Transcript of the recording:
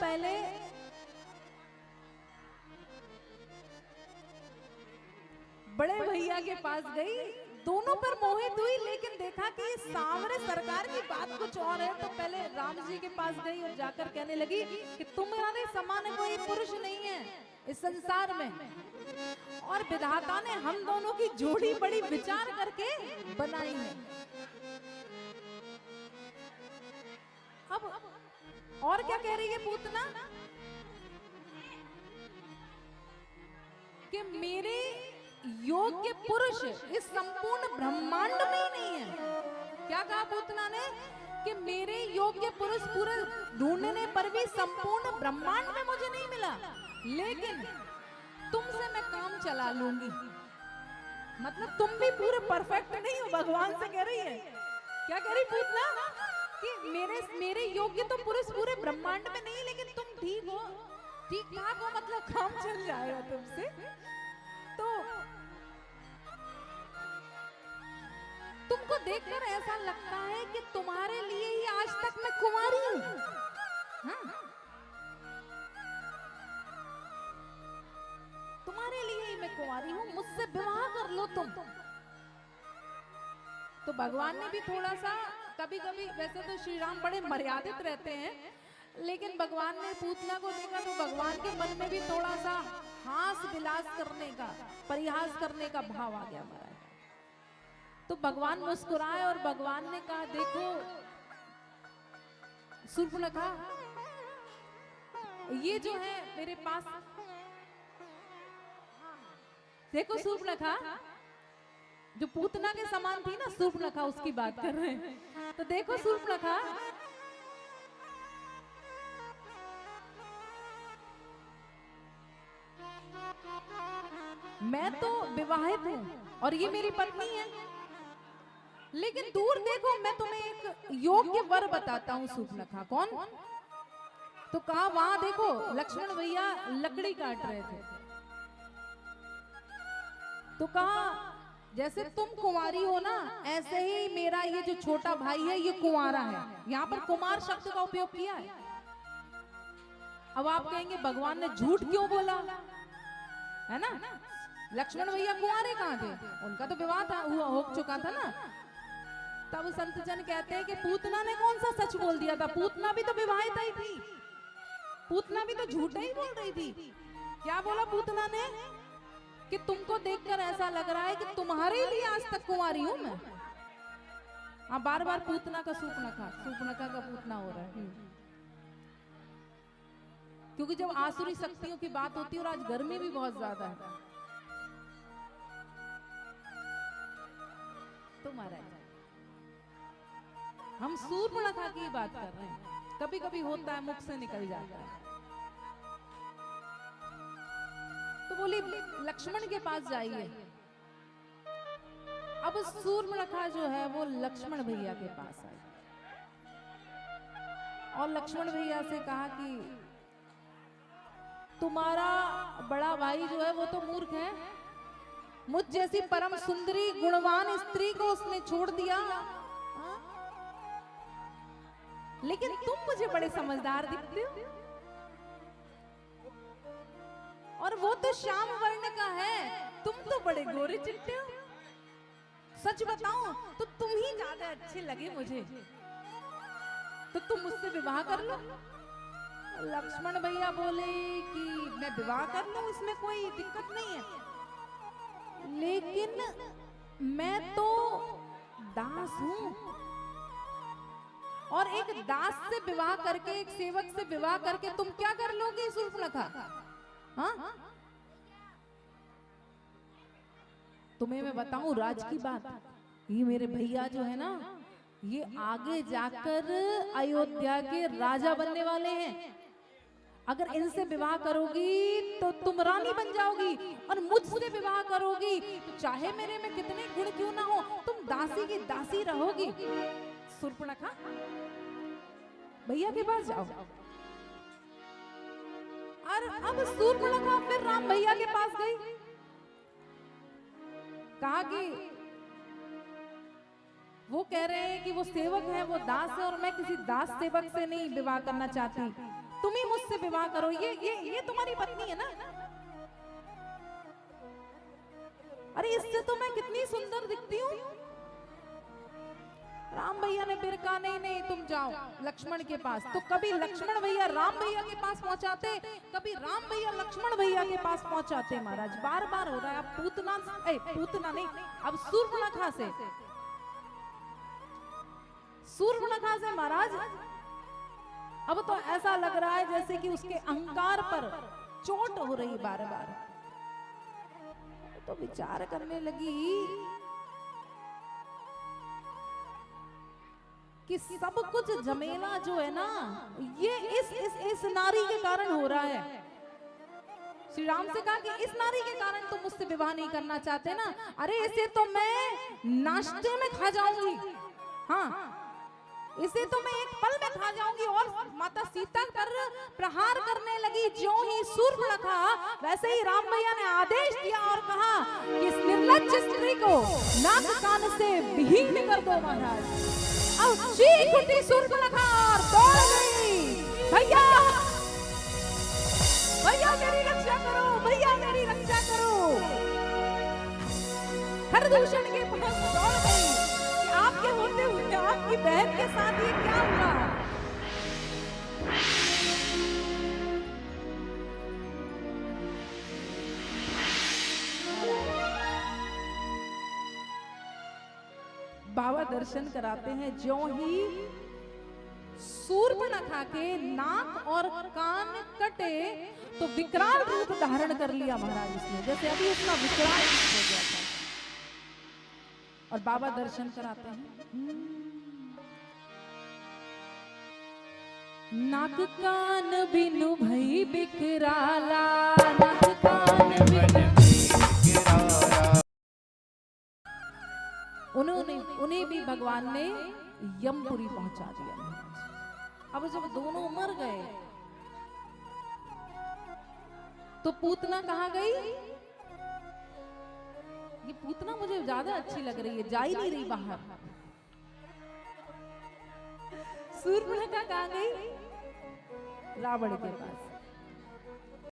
पहले बड़े भैया के पास गई, दोनों पर मोहित हुई, लेकिन देखा कि ये सांवरे सरकार की बात कुछ और है, तो पहले राम जी के पास गई और जाकर कहने लगी कि तुम्हारे समान कोई पुरुष नहीं है इस संसार में, और विधाता ने हम दोनों की जोड़ी बड़ी विचार करके बनाई है। अब और क्या कह रही है पूतना कि मेरे योग्य पुरुष इस संपूर्ण ब्रह्मांड में ही नहीं है। क्या कहा पूतना ने कि मेरे योग्य पुरुष पूरे ढूंढने पर भी संपूर्ण ब्रह्मांड में मुझे नहीं मिला, लेकिन तुमसे मैं काम चला लूंगी। मतलब तुम भी पूरे परफेक्ट नहीं हो, भगवान से कह रही है। क्या कह रही पूतना कि मेरे योग्य तो पुरुष पूरे ब्रह्मांड में नहीं, लेकिन तुम ठीक हो, ठीक ठाक हो, मतलब काम चल जाएगा तुमसे। तो तुमको देखकर ऐसा लगता है कि तुम्हारे लिए ही आज तक मैं कुंवारी हूं। हाँ? तुम्हारे लिए ही मैं कुंवारी हूं, मुझसे विवाह कर लो तुम। तो भगवान ने भी थोड़ा सा कभी कभी, वैसे तो श्री राम बड़े मर्यादित रहते हैं, लेकिन भगवान ने पूतना को देखा तो भगवान के मन में भी थोड़ा सा हास विलास करने का, परिहास करने का भाव आ गया महाराज। तो भगवान मुस्कुराए और भगवान ने कहा देखो शूर्पणखा, ये जो है मेरे पास, देखो शूर्पणखा जो पूतना के समान थी ना, शूर्पणखा उसकी बात कर रहे हैं। तो देखो शूर्पणखा, मैं तो विवाहित हूं और ये मेरी पत्नी है, लेकिन दूर देखो मैं तुम्हें एक योग्य वर बताता हूं शूर्पणखा। कौन? तो कहा वहां देखो लक्ष्मण भैया लकड़ी काट रहे थे। तो कहा जैसे तुम कुंवारी हो ना, ऐसे ही मेरा ये जो छोटा भाई है ये कुंवारा है। यहाँ पर कुमार शब्द का उपयोग किया है। अब आप कहेंगे भगवान ने झूठ क्यों बोला, है ना? लक्ष्मण भैया कुंवारे कहाँ थे, उनका तो विवाह था, हो चुका था ना। तब संत जन कहते हैं कि पूतना ने कौन सा सच बोल दिया था, पूतना भी तो विवाहित ही थी, पूतना भी तो झूठ ही बोल रही थी। क्या बोला पूतना ने कि तुमको देखकर ऐसा लग रहा है कि तुम्हारे लिए आज तक कुंवारी हूं मैं। हाँ, बार बार पूतना का शूर्पणखा, शूर्पणखा का पूतना हो रहा है, क्योंकि जब आसुरी शक्तियों की बात होती है और आज गर्मी भी बहुत ज्यादा है। तो महाराज हम शूर्पणखा की बात कर रहे हैं, कभी कभी होता है मुख से निकल जाता है। तो बोली लक्ष्मण के पास जाइए। अब शूर्पणखा जो है वो लक्ष्मण भैया के पास आई और लक्ष्मण भैया से कहा कि तुम्हारा बड़ा भाई जो है वो तो मूर्ख है, मुझ जैसी परम सुंदरी गुणवान स्त्री को उसने छोड़ दिया, लेकिन तुम मुझे बड़े समझदार दिखते हो, और वो तो श्याम वर्ण का है, तुम तो बड़े गोरे चिट्टे हो। सच बताऊं तो तुम ही ज्यादा अच्छे लगे मुझे, तो तुम मुझसे विवाह कर लो। लक्ष्मण भैया बोले कि मैं विवाह कर लूं, इसमें कोई दिक्कत नहीं है, लेकिन मैं तो दास हूं, और एक दास से विवाह करके, एक सेवक से विवाह करके तुम क्या कर लोगे शूर्पणखा? हाँ, तुम्हें मैं बताऊं राज की बात, ये मेरे भैया जो है ना, ये आगे जाकर अयोध्या के राजा बनने वाले हैं। अगर इनसे विवाह करोगी तो तुम रानी बन जाओगी, और मुझसे विवाह करोगी तो चाहे मेरे में कितने गुण क्यों ना हो, तुम दासी की दासी रहोगी। शूर्पणखा भैया के पास जाओ। और अब शूर्पणखा फिर राम भैया के पास गई, कहा कि वो कह रहे हैं कि वो सेवक है, वो दास है, और मैं किसी दास सेवक से नहीं विवाह करना चाहती, तुम ही मुझसे विवाह करो। ये तुम्हारी पत्नी है ना? अरे इससे तो मैं कितनी सुंदर दिखती हूँ। राम भैया ने फिर कहा नहीं नहीं तुम जाओ लक्ष्मण के पास। तो कभी लक्ष्मण भैया राम भैया के पास पहुंचाते, कभी राम भैया लक्ष्मण भैया के पास पहुंचाते। महाराज बार बार हो रहा है। अब पूतना नहीं, अब सूर्पणखा से महाराज अब तो ऐसा लग रहा है जैसे कि उसके अहंकार पर चोट हो रही बार बार। तो विचार करने लगी कि सब कुछ झमेला जो है ना ये इस नारी के कारण हो रहा है। श्री राम से कहा कि इस नारी के कारण तुम मुझसे विवाह नहीं करना चाहते ना? अरे इसे तो मैं नाश्ते में खा जाऊंगी। हाँ इसे तो मैं एक पल में खा जाऊंगी। और माता सीता पर प्रहार करने लगी। ज्यों ही सूर्पणखा वैसे ही राम भैया ने आदेश दिया और कहा कि इस निर्लज्ज स्त्री को नाक कान से विहीन कर दो। महाराज अब चीख उठी सूर्पणखा और दौड़ गई। भैया भैया मेरी रक्षा करो, भैया मेरी रक्षा करो। खरदूषण के पास दौड़ गई कि आपके होते हुए आपकी बहन के साथ ये क्या हुआ? बाबा दर्शन कराते हैं। ज्यों ही सूर्पणखा के नाक और कान कटे तो विकराल रूप धारण कर लिया महाराज इसने, जैसे अभी उसका विकराल रूप हो गया था। और बाबा दर्शन कराते हैं। नाक कान बिनु भई बिकराला, नाक कान बिनु उन्हें भी भगवान ने यमपुरी पहुंचा दिया। अब जब दोनों मर गए तो पूतना कहाँ गई? ये पूतना मुझे ज्यादा अच्छी लग रही है, जा ही नहीं रही बाहर। सूर्पणखा कहाँ गई? रावण के पास।